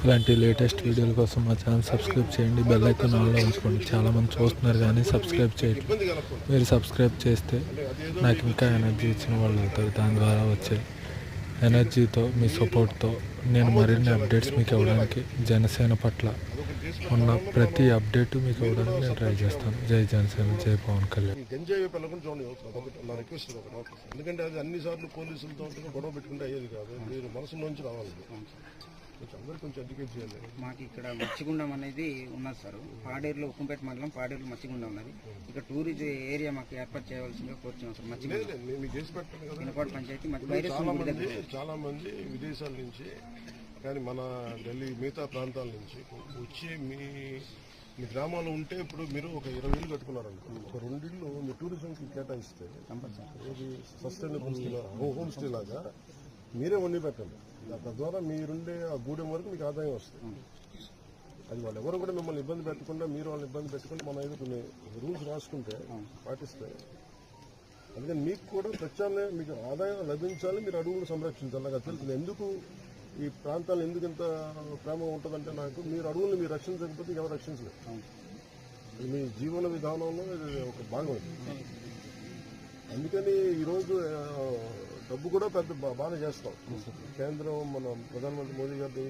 ఇలాంటి లేటెస్ట్ వీడియోల కోసం మా ఛానల్ సబ్స్క్రైబ్ చేయండి, బెల్ ఐకాన్ ఆన్లో ఉంచుకోండి. చాలామంది చూస్తున్నారు కానీ సబ్స్క్రైబ్ చేయండి. మీరు సబ్స్క్రైబ్ చేస్తే నాకు ఇంకా ఎనర్జీ ఇచ్చిన వాళ్ళు అవుతారు. దాని ద్వారా వచ్చే ఎనర్జీతో, మీ సపోర్ట్తో నేను మరిన్ని అప్డేట్స్ మీకు ఇవ్వడానికి, జనసేన పట్ల ఉన్న ప్రతి అప్డేట్ మీకు ఇవ్వడానికి నేను ట్రై చేస్తాను. జై జనసేన, జై పవన్ కళ్యాణ్. గంజాయి పిల్లకుండా చూడండి, నా రిక్వెస్ట్ ఎందుకంటే అది అన్నిసార్లు పోలీసులతో గొడవ పెట్టుకుంటే అయ్యేది కాదు. మీరు మనసులోంచి రావాలి, అందరూ కొంచెం ఎడ్యుకేట్ చేయాలి. మాకు ఇక్కడ మచ్చిగుండం అనేది ఉన్నది సార్. పాడేరులో ఉక్కంపేట మండలం పాడేరులో మచ్చిగుండం ఉన్నది. ఇక్కడ టూరిజం ఏరియా మాకు ఏర్పాటు చేయవలసిందిగా కోరుతున్నాం సార్. మీకు చేసి పెట్టండి కదా. వినపాడు పంచాయతీ చాలా మంది విదేశాల నుంచి కానీ మన ఢిల్లీ మిగతా ప్రాంతాల నుంచి వచ్చి మీ గ్రామాల్లో ఉంటే ఇప్పుడు మీరు ఒక 20,000 కట్టుకున్నారండి. ఒక 2 ఇళ్ళు మీ టూరిజంకి కేటాయిస్తే ఇది సస్టైనబుల్ హోమ్ స్టే లాగా మీరే వండి పెట్టండి. తద్వారా మీరుండే ఆ గూడెం వరకు మీకు ఆదాయం వస్తుంది. అది వాళ్ళు ఎవరు కూడా మిమ్మల్ని ఇబ్బంది పెట్టకుండా మీరు వాళ్ళని ఇబ్బంది పెట్టుకుని మన ఏదో కొన్ని రూల్స్ రాసుకుంటే పాటిస్తే, అందుకని మీకు కూడా ప్రత్యామ్నాయం మీకు ఆదాయం లభించాలి. మీరు అడుగులు సంరక్షించాలి. నాకు తెలుసు ఎందుకు ఈ ప్రాంతాలు ఎందుకు ఇంత ప్రేమ ఉంటుందంటే, నాకు మీరు అడుగులు మీరు రక్షించకపోతే ఎవరు రక్షించలేదు. మీ జీవన విధానంలో ఇది ఒక భాగం. అందుకని ఈరోజు డబ్బు కూడా పెద్ద బాగా చేస్తాం. కేంద్రం మన ప్రధానమంత్రి మోదీ గారి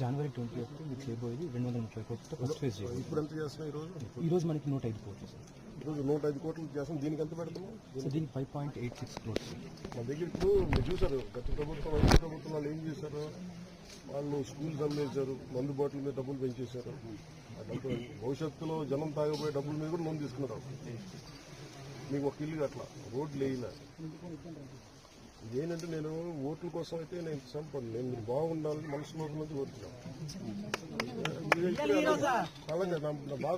జనవరి 20th మీకు చేయబోయేది 230 కోట్లతో ఫస్ట్ ఫేజ్ చేయాలి. ఇప్పుడు ఎంత చేస్తున్నాం ఈరోజు మనకి 105 కోట్లు సార్. ఈరోజు 105 కోట్లు చేస్తాం. దీనికి ఎంత పెడతాము? దీనికి 5.86 క్రోర్స్. మన దగ్గర ఇప్పుడు మీరు చూసారు గత ప్రభుత్వం వైద్య ప్రభుత్వం వాళ్ళు ఏం చేశారు, వాళ్ళు స్కూల్స్ అమ్మేశారు, మందు బాటిల్ మీద డబ్బులు పెంచేశారు. ఆ డబ్బులు భవిష్యత్తులో జనం తాగబోయే డబ్బుల మీద కూడా లోన్ తీసుకున్నారు. మీకు ఒక ఇల్లు అట్లా రోడ్లు వేయలే. ఇదేంటంటే నేను ఓట్ల కోసం అయితే నేను సంపద నేను మీరు బాగుండాలని మనసులో కోరుతున్నాను. అలాగే నా బాధ